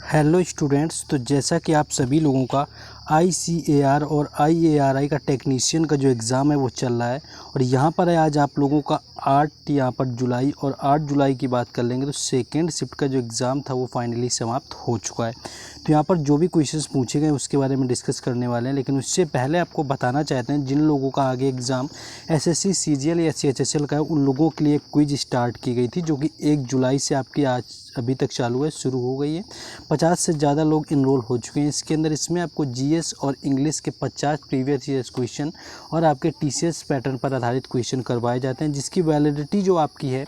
Hello students, तो जैसा कि आप सभी लोगों का ICAR और IARI का टेक्नीशियन का जो एग्ज़ाम है वो चल रहा है। और यहाँ पर है आज आप लोगों का 8 यहाँ पर जुलाई, और 8 जुलाई की बात कर लेंगे तो सेकेंड शिफ्ट का जो एग्ज़ाम था वो फाइनली समाप्त हो चुका है। तो यहाँ पर जो भी क्वेश्चंस पूछे गए उसके बारे में डिस्कस करने वाले हैं, लेकिन उससे पहले आपको बताना चाहते हैं जिन लोगों का आगे एग्ज़ाम SSC CGL या CHSL का है उन लोगों के लिए क्विज स्टार्ट की गई थी, जो कि 1 जुलाई से आपकी आज अभी तक चालू है, शुरू हो गई है। 50 से ज़्यादा लोग इनरोल हो चुके हैं इसके अंदर। इसमें आपको GS और इंग्लिश के 50 प्रीवियस ईयर्स क्वेश्चन और आपके TCS पैटर्न पर आधारित क्वेश्चन करवाए जाते हैं, जिसकी वैलिडिटी जो आपकी है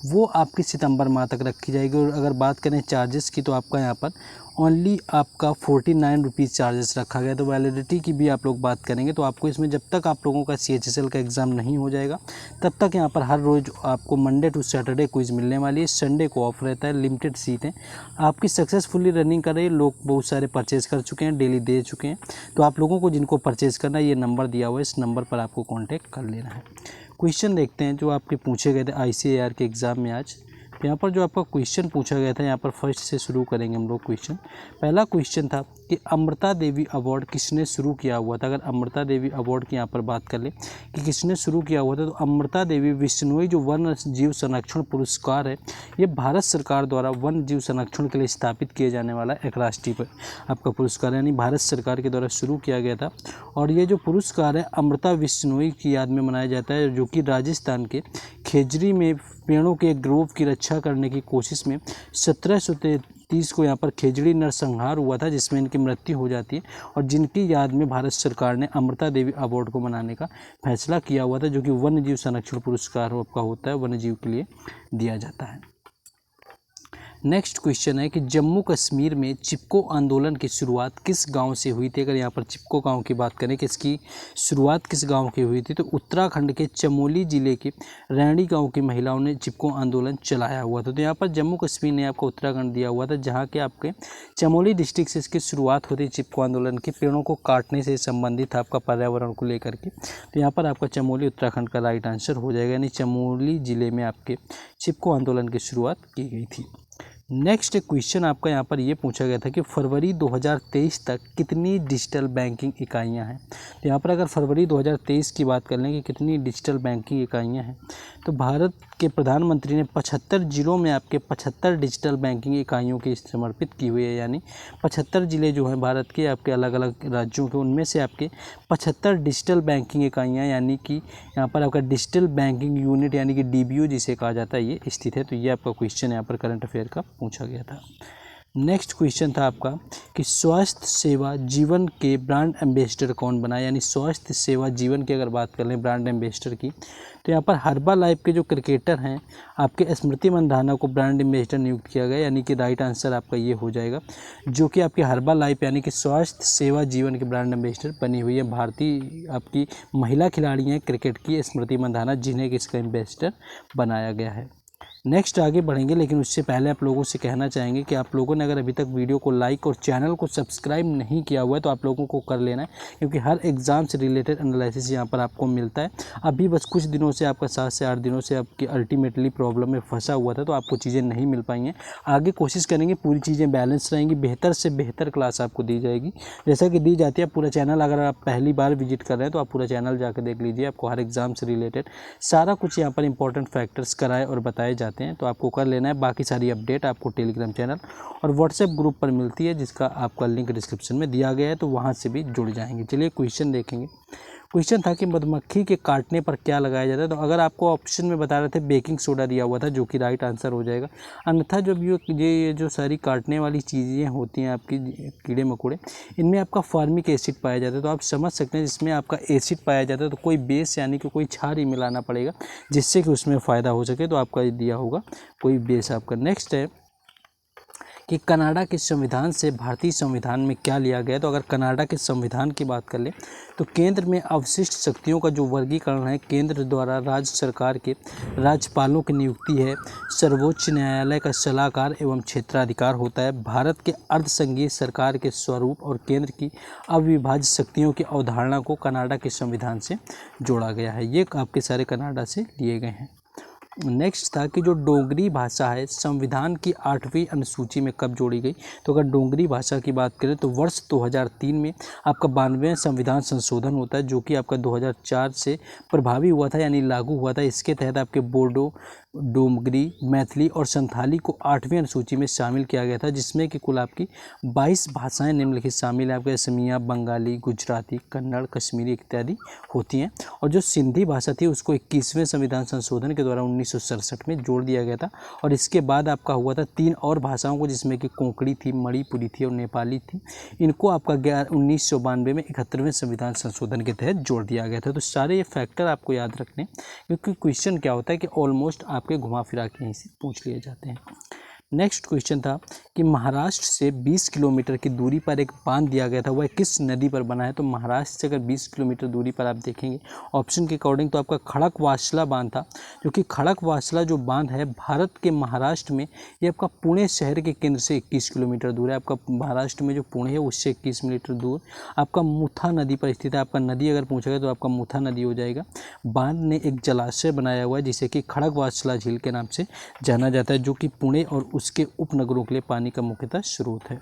वो आपकी सितंबर माह तक रखी जाएगी। और अगर बात करें चार्जेस की तो आपका यहाँ पर ओनली आपका 49 रुपीज़ चार्जेस रखा गया। तो वैलिडिटी की भी आप लोग बात करेंगे तो आपको इसमें जब तक आप लोगों का CHSL का एग्ज़ाम नहीं हो जाएगा तब तक यहाँ पर हर रोज़ आपको मंडे टू सैटरडे क्विज़ मिलने वाली है। संडे को ऑफ रहता है, लिमिटेड सीटें आपकी सक्सेसफुली रनिंग कर रही है। लोग बहुत सारे परचेज़ कर चुके हैं, डेली दे चुके हैं। तो आप लोगों को जिनको परचेज़ करना है ये नंबर दिया हुआ है, इस नंबर पर आपको कॉन्टैक्ट कर लेना है। क्वेश्चन देखते हैं जो आपके पूछे गए थे ICAR के एग्ज़ाम में आज। तो यहाँ पर जो आपका क्वेश्चन पूछा गया था, यहाँ पर फर्स्ट से शुरू करेंगे हम लोग क्वेश्चन। पहला क्वेश्चन था कि अमृता देवी अवार्ड किसने शुरू किया हुआ था। अगर अमृता देवी अवार्ड की यहाँ पर बात कर ले कि किसने शुरू किया हुआ था, तो अमृता देवी विश्नोई जो वन्य जीव संरक्षण पुरस्कार है, ये भारत सरकार द्वारा वन्य जीव संरक्षण के लिए स्थापित किए जाने वाला एक राष्ट्रीय आपका पुरस्कार, यानी भारत सरकार के द्वारा शुरू किया गया था। और ये जो पुरस्कार है अमृता विश्नोई की याद में मनाया जाता है, जो कि राजस्थान के खेजरी में पेड़ों के ग्रोव की रक्षा करने की कोशिश में 1733 को यहाँ पर खेजड़ी नरसंहार हुआ था, जिसमें इनकी मृत्यु हो जाती है। और जिनकी याद में भारत सरकार ने अमृता देवी अवार्ड को मनाने का फैसला किया हुआ था, जो कि वन्य जीव संरक्षण पुरस्कार आपका होता है, वन्य जीव के लिए दिया जाता है। नेक्स्ट क्वेश्चन है कि जम्मू कश्मीर में चिपको आंदोलन की शुरुआत किस गांव से हुई थी। अगर यहाँ पर चिपको गांव की बात करें कि इसकी शुरुआत किस गांव की हुई थी, तो उत्तराखंड के चमोली ज़िले के रैणी गांव की महिलाओं ने चिपको आंदोलन चलाया हुआ था। तो यहाँ पर जम्मू कश्मीर ने आपको उत्तराखंड दिया हुआ था, जहाँ के आपके चमोली डिस्ट्रिक्ट से इसकी शुरुआत होती है चिपको आंदोलन की, पेड़ों को काटने से संबंधित आपका पर्यावरण को लेकर के। तो यहाँ पर आपका चमोली उत्तराखंड का राइट आंसर हो जाएगा, यानी चमोली ज़िले में आपके चिपको आंदोलन की शुरुआत की गई थी। नेक्स्ट क्वेश्चन आपका यहाँ पर ये पूछा गया था कि फरवरी 2023 तक कितनी डिजिटल बैंकिंग इकाइयाँ हैं। तो यहाँ पर अगर फरवरी 2023 की बात कर लें कि कितनी डिजिटल बैंकिंग इकाइयाँ हैं, तो भारत के प्रधानमंत्री ने 75 जिलों में आपके 75 डिजिटल बैंकिंग इकाइयों की समर्पित की हुई है। यानी 75 ज़िले जो हैं भारत के आपके अलग अलग राज्यों के, उनमें से आपके 75 डिजिटल बैंकिंग इकाइयाँ, यानी कि यहाँ पर आपका डिजिटल बैंकिंग यूनिट यानी कि DBU जिसे कहा जाता है, ये स्थित है। तो ये आपका क्वेश्चन यहाँ पर करंट अफेयर का पूछा गया था। नेक्स्ट क्वेश्चन था आपका कि स्वास्थ्य सेवा जीवन के ब्रांड एम्बेसडर कौन बना। यानी स्वास्थ्य सेवा जीवन की अगर बात कर लें ब्रांड एम्बेसडर की, तो यहाँ पर हर्बा लाइफ के जो क्रिकेटर हैं आपके स्मृति मंधाना को ब्रांड एम्बेसडर नियुक्त किया गया, यानी कि राइट आंसर आपका ये हो जाएगा, जो कि आपकी हर्बा लाइफ यानी कि स्वास्थ्य सेवा जीवन के ब्रांड एम्बेसडर बनी हुई है। भारतीय आपकी महिला खिलाड़ी हैं क्रिकेट की स्मृति मंधाना, जिन्हें इसका एम्बेसडर बनाया गया है। नेक्स्ट आगे बढ़ेंगे, लेकिन उससे पहले आप लोगों से कहना चाहेंगे कि आप लोगों ने अगर अभी तक वीडियो को लाइक और चैनल को सब्सक्राइब नहीं किया हुआ है तो आप लोगों को कर लेना है, क्योंकि हर एग्ज़ाम से रिलेटेड एनालिसिस यहाँ पर आपको मिलता है। अभी बस कुछ दिनों से आपका 7 से 8 दिनों से आपकी अल्टीमेटली प्रॉब्लम में फंसा हुआ था, तो आपको चीज़ें नहीं मिल पाई हैं। आगे कोशिश करेंगे पूरी चीज़ें बैलेंस रहेंगी, बेहतर से बेहतर क्लास आपको दी जाएगी जैसा कि दी जाती है। पूरा चैनल अगर आप पहली बार विजिट कर रहे हैं तो आप पूरा चैनल जाकर देख लीजिए, आपको हर एग्ज़ाम से रिलेटेड सारा कुछ यहाँ पर इंपॉर्टेंट फैक्टर्स कराए और बताए जाते हैं, तो आपको कर लेना है। बाकी सारी अपडेट आपको टेलीग्राम चैनल और व्हाट्सएप ग्रुप पर मिलती है, जिसका आपका लिंक डिस्क्रिप्शन में दिया गया है, तो वहाँ से भी जुड़ जाएंगे। चलिए क्वेश्चन देखेंगे। क्वेश्चन था कि मधुमक्खी के काटने पर क्या लगाया जाता है। तो अगर आपको ऑप्शन में बता रहे थे बेकिंग सोडा दिया हुआ था, जो कि राइट आंसर हो जाएगा। अन्यथा जब ये जो सारी काटने वाली चीज़ें होती हैं आपकी कीड़े मकोड़े, इनमें आपका फार्मिक एसिड पाया जाता है। तो आप समझ सकते हैं जिसमें आपका एसिड पाया जाता है तो कोई बेस यानी कि कोई क्षार ही मिलाना पड़ेगा, जिससे कि उसमें फ़ायदा हो सके। तो आपका दिया होगा कोई बेस आपका। नेक्स्ट है कि कनाडा के संविधान से भारतीय संविधान में क्या लिया गया। तो अगर कनाडा के संविधान की बात कर लें तो केंद्र में अवशिष्ट शक्तियों का जो वर्गीकरण है, केंद्र द्वारा राज्य सरकार के राज्यपालों की नियुक्ति है, सर्वोच्च न्यायालय का सलाहकार एवं क्षेत्राधिकार होता है, भारत के अर्धसंघीय सरकार के स्वरूप और केंद्र की अविभाज्य शक्तियों की अवधारणा को कनाडा के संविधान से जोड़ा गया है। ये आपके सारे कनाडा से लिए गए हैं। नेक्स्ट था कि जो डोगरी भाषा है संविधान की 8वीं अनुसूची में कब जोड़ी गई। तो अगर डोगरी भाषा की बात करें तो वर्ष 2003 में आपका 92वें संविधान संशोधन होता है, जो कि आपका 2004 से प्रभावी हुआ था, यानी लागू हुआ था। इसके तहत आपके बोडो, डोगरी, मैथिली और संथाली को 8वीं अनुसूची में शामिल किया गया था, जिसमें कि कुल आपकी 22 भाषाएं निम्नलिखित शामिल है। आपके असमिया, बंगाली, गुजराती, कन्नड़, कश्मीरी इत्यादि होती हैं। और जो सिंधी भाषा थी उसको 21वें संविधान संशोधन के द्वारा 1967 में जोड़ दिया गया था। और इसके बाद आपका हुआ था 3 और भाषाओं को, जिसमें कि कोंकणी थी, मणिपुरी थी और नेपाली थी। इनको आपका 1992 में 71वें संविधान संशोधन के तहत जोड़ दिया गया था। तो सारे ये फैक्टर आपको याद रखने, क्योंकि क्वेश्चन क्या होता है कि ऑलमोस्ट आपके घुमा फिरा के यहीं से पूछ लिए जाते हैं। नेक्स्ट क्वेश्चन था कि महाराष्ट्र से 20 किलोमीटर की दूरी पर एक बांध दिया गया था, वह किस नदी पर बना है। तो महाराष्ट्र से अगर 20 किलोमीटर दूरी पर आप देखेंगे ऑप्शन के अकॉर्डिंग तो आपका खड़कवासला बांध था, जो कि खड़कवासला जो बांध है भारत के महाराष्ट्र में, ये आपका पुणे शहर के केंद्र से 21 किलोमीटर दूर है। आपका महाराष्ट्र में जो पुणे है उससे 21 किलोमीटर दूर आपका मुथा नदी पर स्थित है। आपका नदी अगर पूछा गया तो आपका मुथा नदी हो जाएगा। बांध ने एक जलाशय बनाया हुआ है जिसे कि खड़कवासला झील के नाम से जाना जाता है, जो कि पुणे और उसके उपनगरों के लिए पानी का मुख्यतः स्रोत है।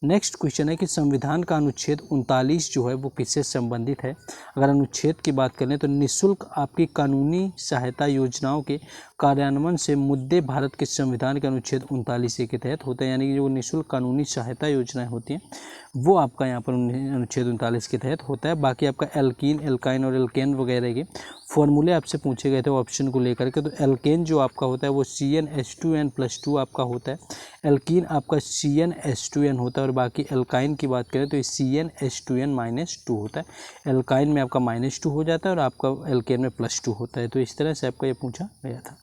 नेक्स्ट क्वेश्चन है कि संविधान का अनुच्छेद 39 जो है वो किससे संबंधित है। अगर अनुच्छेद की बात करें तो निःशुल्क आपकी कानूनी सहायता योजनाओं के कार्यान्वयन से मुद्दे भारत के संविधान के अनुच्छेद 39 के तहत होते हैं, यानी कि जो निःशुल्क कानूनी सहायता योजनाएं होती हैं वो आपका यहाँ पर अनुच्छेद 39 के तहत होता है। बाकी आपका एल्कीन, एल्काइन और एल्केन वगैरह के फॉर्मूले आपसे पूछे गए थे ऑप्शन को लेकर के। तो एल्केन जो आपका होता है वो CnH2n+2 आपका होता है। एल्कीन आपका CnH2n होता है और बाकी एल्काइन की बात करें तो CnH2n-2 होता है। एल्काइन में आपका -2 हो जाता है और आपका एल्केन में +2 होता है। तो इस तरह से आपका ये पूछा गया था।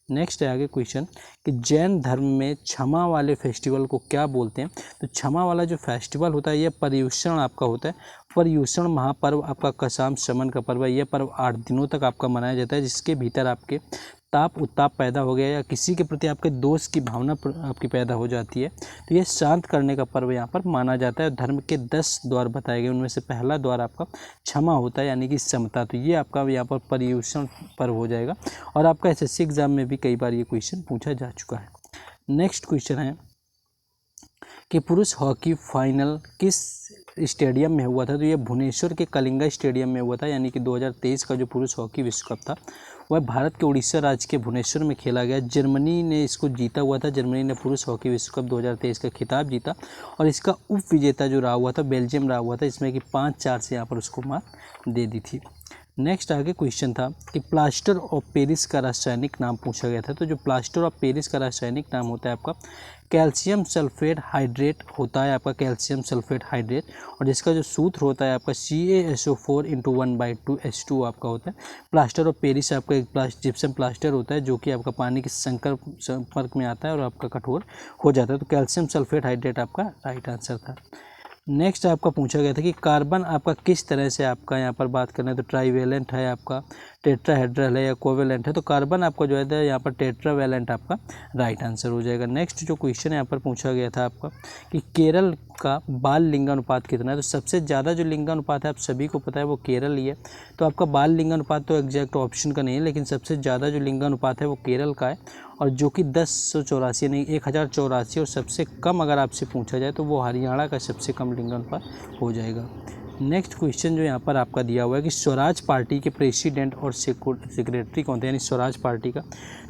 नेक्स्ट है आगे क्वेश्चन कि जैन धर्म में क्षमा वाले फेस्टिवल को क्या बोलते हैं। तो क्षमा वाला जो फेस्टिवल होता है ये पर्युषण आपका होता है। पर्युषण महापर्व आपका कसाम शमन का पर्व है। यह पर्व 8 दिनों तक आपका मनाया जाता है, जिसके भीतर आपके ताप उत्ताप पैदा हो गया या किसी के प्रति आपके दोष की भावना आपकी पैदा हो जाती है तो यह शांत करने का पर्व यहाँ पर माना जाता है। धर्म के 10 द्वार बताए गए, उनमें से पहला द्वार आपका क्षमा होता है, यानी कि समता। तो ये आपका यहाँ पर पर्युषण पर्व हो जाएगा और आपका SSC एग्जाम में भी कई बार ये क्वेश्चन पूछा जा चुका है। नेक्स्ट क्वेश्चन है कि पुरुष हॉकी फाइनल किस स्टेडियम में हुआ था। तो ये भुवनेश्वर के कलिंगा स्टेडियम में हुआ था, यानी कि 2023 का जो पुरुष हॉकी विश्व कप था वह भारत के उड़ीसा राज्य के भुवनेश्वर में खेला गया। जर्मनी ने इसको जीता हुआ था। जर्मनी ने पुरुष हॉकी विश्व कप 2023 का खिताब जीता और इसका उप विजेता जो रहा हुआ था बेल्जियम रहा हुआ था, इसमें कि 5-4 से यहाँ पर उसको मात दे दी थी। नेक्स्ट आगे क्वेश्चन था कि प्लास्टर ऑफ पेरिस का रासायनिक नाम पूछा गया था। तो जो प्लास्टर ऑफ पेरिस का रासायनिक नाम होता है आपका कैल्शियम सल्फेट हाइड्रेट होता है, आपका कैल्शियम सल्फेट हाइड्रेट, और जिसका जो सूत्र होता है आपका CaSO4 × 1/2 H2 आपका होता है। प्लास्टर ऑफ पेरिस आपका एक जिप्सम प्लास्टर होता है जो कि आपका पानी के संपर्क में आता है और आपका कठोर हो जाता है। तो कैल्शियम सल्फेट हाइड्रेट आपका राइट आंसर था। नेक्स्ट आपका पूछा गया था कि कार्बन आपका किस तरह से आपका यहाँ पर बात करना है तो ट्राईवेलेंट है, आपका टेट्राहेड्रल है या कोवेलेंट है। तो कार्बन आपका जो है यहाँ पर टेट्रावेलेंट आपका राइट आंसर हो जाएगा। नेक्स्ट जो क्वेश्चन यहाँ पर पूछा गया था आपका कि केरल का बाल लिंगानुपात कितना है। तो सबसे ज़्यादा जो लिंगानुपात है आप सभी को पता है वो केरल ही है। तो आपका बाल लिंगानुपात तो एग्जैक्ट ऑप्शन का नहीं है, लेकिन सबसे ज़्यादा जो लिंगानुपात है वो केरल का है और जो कि 1084 नहीं 1084, और सबसे कम अगर आपसे पूछा जाए तो वो हरियाणा का सबसे कम लिंगानुपात हो जाएगा। नेक्स्ट क्वेश्चन जो यहाँ पर आपका दिया हुआ है कि स्वराज पार्टी के प्रेसिडेंट और सेक्रेटरी कौन थे, यानी स्वराज पार्टी का।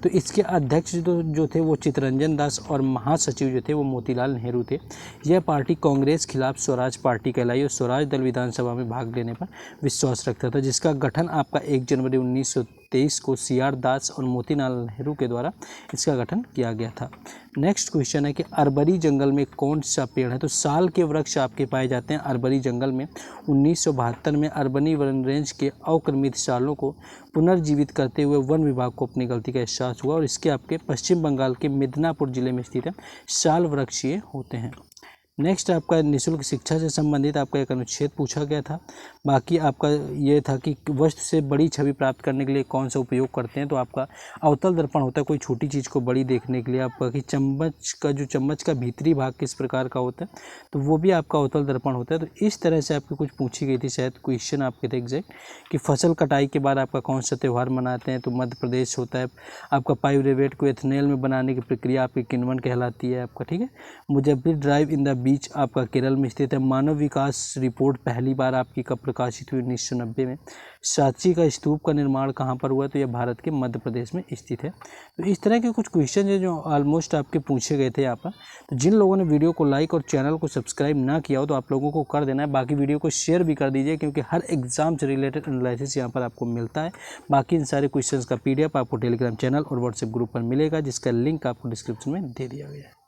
तो इसके अध्यक्ष जो थे वो चित्तरंजन दास और महासचिव जो थे वो मोतीलाल नेहरू थे। यह पार्टी कांग्रेस खिलाफ स्वराज पार्टी कहलाई और स्वराज दल विधानसभा में भाग लेने पर विश्वास रखता था, जिसका गठन आपका 1 जनवरी 1923 को CR दास और मोतीलाल नेहरू के द्वारा इसका गठन किया गया था। नेक्स्ट क्वेश्चन है कि अरबरी जंगल में कौन सा पेड़ है। तो साल के वृक्ष आपके पाए जाते हैं अरबरी जंगल में। 1972 में अरबनी वन रेंज के अवक्रमित सालों को पुनर्जीवित करते हुए वन विभाग को अपनी गलती का एहसास हुआ और इसके आपके पश्चिम बंगाल के मिदनापुर जिले में स्थित है साल वृक्ष ये होते हैं। नेक्स्ट आपका निःशुल्क शिक्षा से संबंधित आपका एक अनुच्छेद पूछा गया था। बाकी आपका ये था कि वस्तु से बड़ी छवि प्राप्त करने के लिए कौन सा उपयोग करते हैं, तो आपका अवतल दर्पण होता है, कोई छोटी चीज़ को बड़ी देखने के लिए। आपका कि चम्मच का भीतरी भाग किस प्रकार का होता है, तो वो भी आपका अवतल दर्पण होता है। तो इस तरह से आपकी कुछ पूछी गई थी, शायद क्वेश्चन आपके थे एग्जैक्ट, कि फसल कटाई के बाद आपका कौन सा त्यौहार मनाते हैं, तो मध्य प्रदेश होता है। आपका पाइरूवेट को एथेनॉल में बनाने की प्रक्रिया आपकी किण्वन कहलाती है आपका, ठीक है। Muzaffar drive in the beach आपका केरल में स्थित है। मानव विकास रिपोर्ट पहली बार आपकी कब प्रकाशित हुई, 1990 में। सांची का स्तूप का निर्माण कहाँ पर हुआ, तो यह भारत के मध्य प्रदेश में स्थित है। तो इस तरह के कुछ क्वेश्चन है जो ऑलमोस्ट आपके पूछे गए थे यहाँ पर। तो जिन लोगों ने वीडियो को लाइक और चैनल को सब्सक्राइब ना किया हो तो आप लोगों को कर देना है। बाकी वीडियो को शेयर भी कर दीजिए, क्योंकि हर एग्जाम से रिलेटेड एनालिसिस यहाँ पर आपको मिलता है। बाकी इन सारे क्वेश्चंस का PDF आपको टेलीग्राम चैनल और व्हाट्सएप ग्रुप पर मिलेगा, जिसका लिंक आपको डिस्क्रिप्शन में दे दिया गया है।